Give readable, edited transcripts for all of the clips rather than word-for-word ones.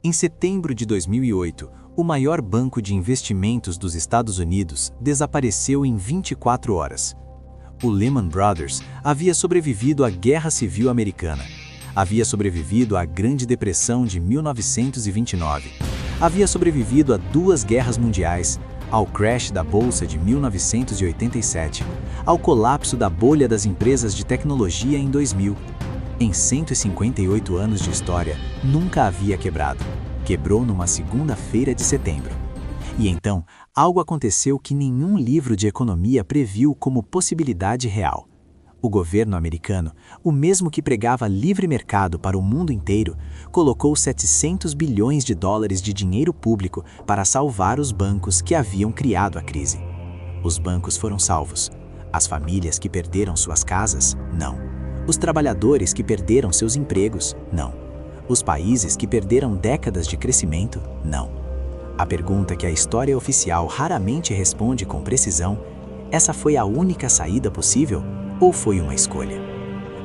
Em setembro de 2008, o maior banco de investimentos dos Estados Unidos desapareceu em 24 horas. O Lehman Brothers havia sobrevivido à Guerra Civil Americana, havia sobrevivido à Grande Depressão de 1929, havia sobrevivido a 2 guerras mundiais, ao crash da Bolsa de 1987, ao colapso da bolha das empresas de tecnologia em 2000. Em 158 anos de história, nunca havia quebrado. Quebrou numa segunda-feira de setembro. E então, algo aconteceu que nenhum livro de economia previu como possibilidade real. O governo americano, o mesmo que pregava livre mercado para o mundo inteiro, colocou 700 bilhões de dólares de dinheiro público para salvar os bancos que haviam criado a crise. Os bancos foram salvos. As famílias que perderam suas casas, não. Os trabalhadores que perderam seus empregos, não. Os países que perderam décadas de crescimento, não. A pergunta que a história oficial raramente responde com precisão: essa foi a única saída possível ou foi uma escolha?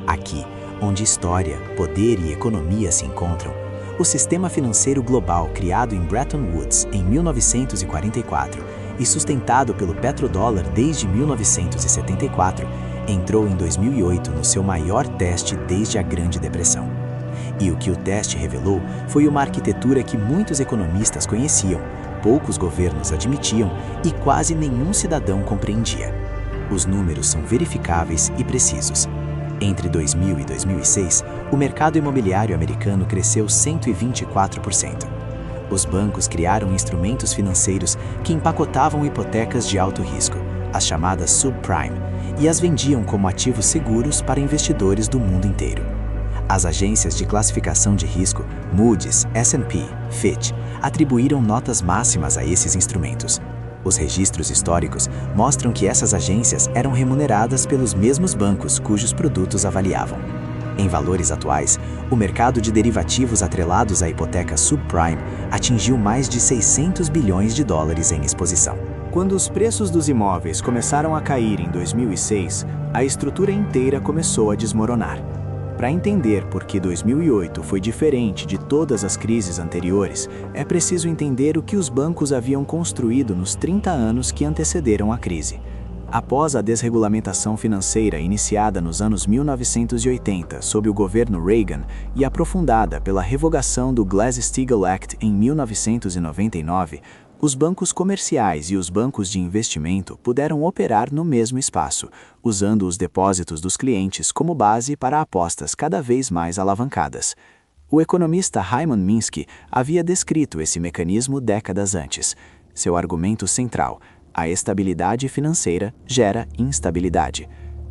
Aqui, onde história, poder e economia se encontram, o sistema financeiro global criado em Bretton Woods em 1944 e sustentado pelo petrodólar desde 1974, entrou em 2008 no seu maior teste desde a Grande Depressão. E o que o teste revelou foi uma arquitetura que muitos economistas conheciam, poucos governos admitiam e quase nenhum cidadão compreendia. Os números são verificáveis e precisos. Entre 2000 e 2006, o mercado imobiliário americano cresceu 124%. Os bancos criaram instrumentos financeiros que empacotavam hipotecas de alto risco, as chamadas subprime, e as vendiam como ativos seguros para investidores do mundo inteiro. As agências de classificação de risco, Moody's, S&P, Fitch, atribuíram notas máximas a esses instrumentos. Os registros históricos mostram que essas agências eram remuneradas pelos mesmos bancos cujos produtos avaliavam. Em valores atuais, o mercado de derivativos atrelados à hipoteca subprime atingiu mais de 600 bilhões de dólares em exposição. Quando os preços dos imóveis começaram a cair em 2006, a estrutura inteira começou a desmoronar. Para entender por que 2008 foi diferente de todas as crises anteriores, é preciso entender o que os bancos haviam construído nos 30 anos que antecederam a crise. Após a desregulamentação financeira iniciada nos anos 1980 sob o governo Reagan e aprofundada pela revogação do Glass-Steagall Act em 1999, os bancos comerciais e os bancos de investimento puderam operar no mesmo espaço, usando os depósitos dos clientes como base para apostas cada vez mais alavancadas. O economista Hyman Minsky havia descrito esse mecanismo décadas antes. Seu argumento central: a estabilidade financeira gera instabilidade.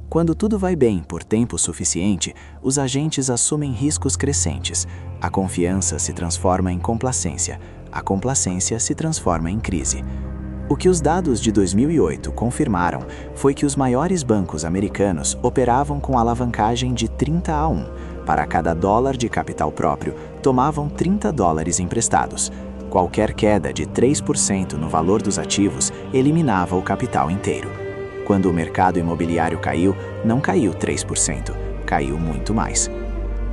Quando tudo vai bem por tempo suficiente, os agentes assumem riscos crescentes. A confiança se transforma em complacência. A complacência se transforma em crise. O que os dados de 2008 confirmaram foi que os maiores bancos americanos operavam com alavancagem de 30-1. Para cada dólar de capital próprio, tomavam 30 dólares emprestados. Qualquer queda de 3% no valor dos ativos eliminava o capital inteiro. Quando o mercado imobiliário caiu, não caiu 3%, caiu muito mais.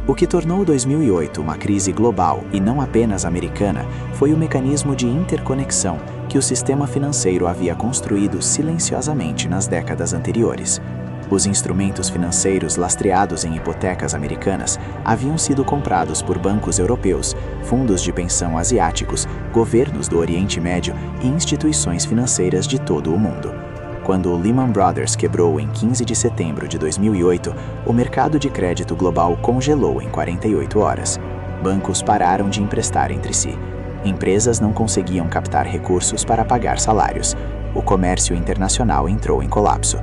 O que tornou 2008 uma crise global e não apenas americana foi o mecanismo de interconexão que o sistema financeiro havia construído silenciosamente nas décadas anteriores. Os instrumentos financeiros lastreados em hipotecas americanas haviam sido comprados por bancos europeus, fundos de pensão asiáticos, governos do Oriente Médio e instituições financeiras de todo o mundo. Quando o Lehman Brothers quebrou em 15 de setembro de 2008, o mercado de crédito global congelou em 48 horas. Bancos pararam de emprestar entre si. Empresas não conseguiam captar recursos para pagar salários. O comércio internacional entrou em colapso.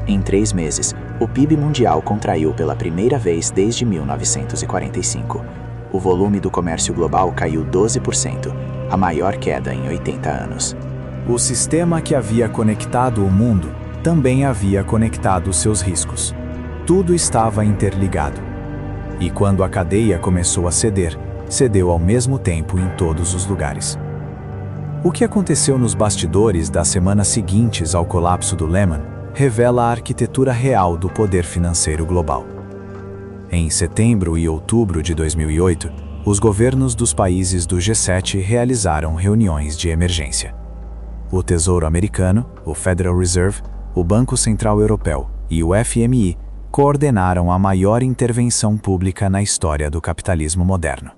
Em 3 meses, o PIB mundial contraiu pela primeira vez desde 1945. O volume do comércio global caiu 12%, a maior queda em 80 anos. O sistema que havia conectado o mundo também havia conectado seus riscos. Tudo estava interligado. E quando a cadeia começou a ceder, cedeu ao mesmo tempo em todos os lugares. O que aconteceu nos bastidores das semanas seguintes ao colapso do Lehman revela a arquitetura real do poder financeiro global. Em setembro e outubro de 2008, Os governos dos países do G7 realizaram reuniões de emergência. O Tesouro Americano, o Federal Reserve, o Banco Central Europeu e o FMI coordenaram a maior intervenção pública na história do capitalismo moderno.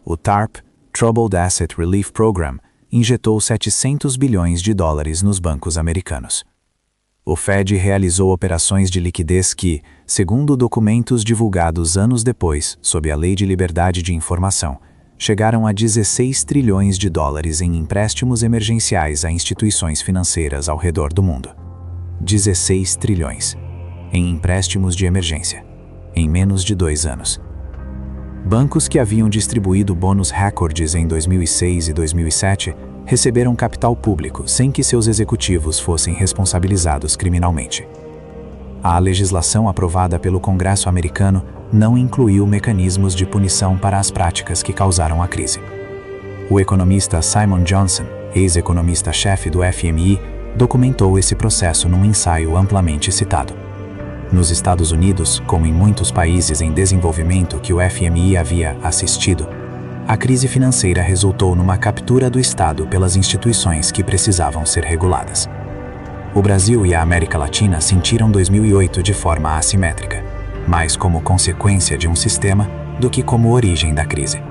O TARP, Troubled Asset Relief Program, injetou 700 bilhões de dólares nos bancos americanos. O Fed realizou operações de liquidez que, segundo documentos divulgados anos depois, sob a Lei de Liberdade de Informação, chegaram a 16 trilhões de dólares em empréstimos emergenciais a instituições financeiras ao redor do mundo. 16 trilhões em empréstimos de emergência, em menos de 2 anos. Bancos que haviam distribuído bônus recordes em 2006 e 2007 receberam capital público sem que seus executivos fossem responsabilizados criminalmente. A legislação aprovada pelo Congresso americano não incluiu mecanismos de punição para as práticas que causaram a crise. O economista Simon Johnson, ex-economista-chefe do FMI, documentou esse processo num ensaio amplamente citado. Nos Estados Unidos, como em muitos países em desenvolvimento que o FMI havia assistido, a crise financeira resultou numa captura do Estado pelas instituições que precisavam ser reguladas. O Brasil e a América Latina sentiram 2008 de forma assimétrica, mais como consequência de um sistema do que como origem da crise.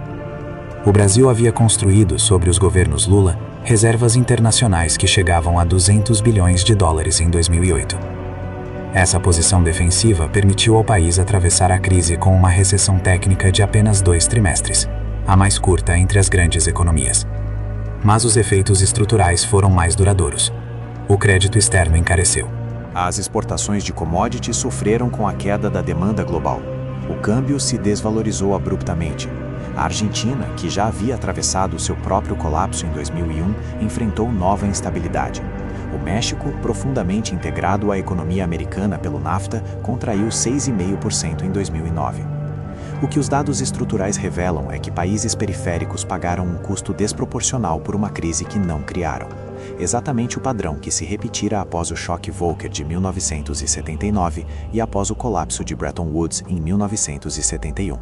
O Brasil havia construído, sobre os governos Lula, reservas internacionais que chegavam a 200 bilhões de dólares em 2008. Essa posição defensiva permitiu ao país atravessar a crise com uma recessão técnica de apenas 2 trimestres, a mais curta entre as grandes economias. Mas os efeitos estruturais foram mais duradouros. O crédito externo encareceu. As exportações de commodities sofreram com a queda da demanda global. O câmbio se desvalorizou abruptamente. A Argentina, que já havia atravessado seu próprio colapso em 2001, enfrentou nova instabilidade. O México, profundamente integrado à economia americana pelo NAFTA, contraiu 6,5% em 2009. O que os dados estruturais revelam é que países periféricos pagaram um custo desproporcional por uma crise que não criaram. Exatamente o padrão que se repetira após o choque Volcker de 1979 e após o colapso de Bretton Woods em 1971.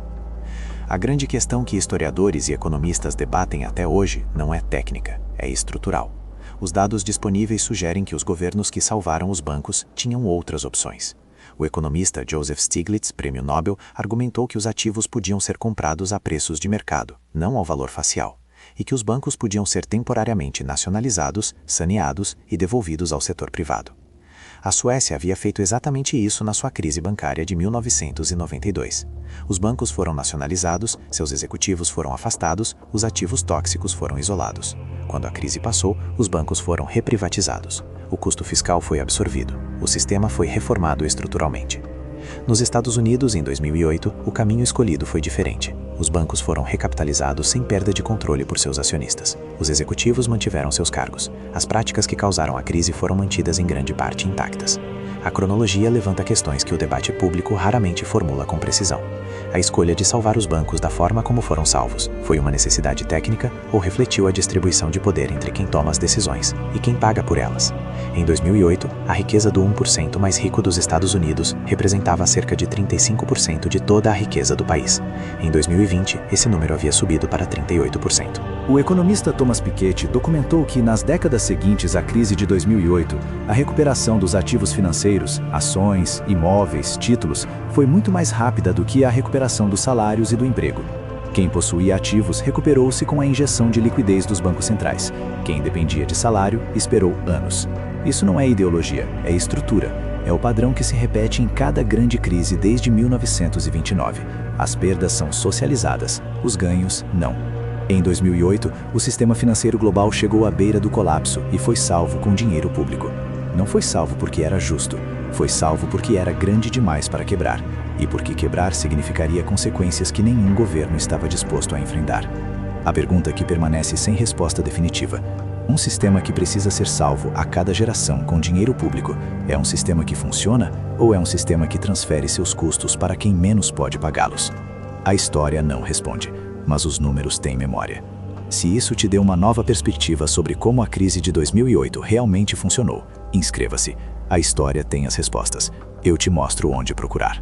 A grande questão que historiadores e economistas debatem até hoje não é técnica, é estrutural. Os dados disponíveis sugerem que os governos que salvaram os bancos tinham outras opções. O economista Joseph Stiglitz, prêmio Nobel, argumentou que os ativos podiam ser comprados a preços de mercado, não ao valor facial, e que os bancos podiam ser temporariamente nacionalizados, saneados e devolvidos ao setor privado. A Suécia havia feito exatamente isso na sua crise bancária de 1992. Os bancos foram nacionalizados, seus executivos foram afastados, os ativos tóxicos foram isolados. Quando a crise passou, os bancos foram reprivatizados. O custo fiscal foi absorvido. O sistema foi reformado estruturalmente. Nos Estados Unidos, em 2008, o caminho escolhido foi diferente. Os bancos foram recapitalizados sem perda de controle por seus acionistas. Os executivos mantiveram seus cargos. As práticas que causaram a crise foram mantidas em grande parte intactas. A cronologia levanta questões que o debate público raramente formula com precisão. A escolha de salvar os bancos da forma como foram salvos foi uma necessidade técnica ou refletiu a distribuição de poder entre quem toma as decisões e quem paga por elas? Em 2008, a riqueza do 1% mais rico dos Estados Unidos representava cerca de 35% de toda a riqueza do país. Em 2020, esse número havia subido para 38%. O economista Thomas Piketty documentou que, nas décadas seguintes à crise de 2008, a recuperação dos ativos financeiros, ações, imóveis, títulos, foi muito mais rápida do que a recuperação dos salários e do emprego. Quem possuía ativos recuperou-se com a injeção de liquidez dos bancos centrais. Quem dependia de salário esperou anos. Isso não é ideologia, é estrutura. É o padrão que se repete em cada grande crise desde 1929. As perdas são socializadas, os ganhos não. Em 2008, o sistema financeiro global chegou à beira do colapso e foi salvo com dinheiro público. Não foi salvo porque era justo, foi salvo porque era grande demais para quebrar, e porque quebrar significaria consequências que nenhum governo estava disposto a enfrentar. A pergunta que permanece sem resposta definitiva: um sistema que precisa ser salvo a cada geração com dinheiro público é um sistema que funciona ou é um sistema que transfere seus custos para quem menos pode pagá-los? A história não responde, mas os números têm memória. Se isso te deu uma nova perspectiva sobre como a crise de 2008 realmente funcionou, inscreva-se. A história tem as respostas. Eu te mostro onde procurar.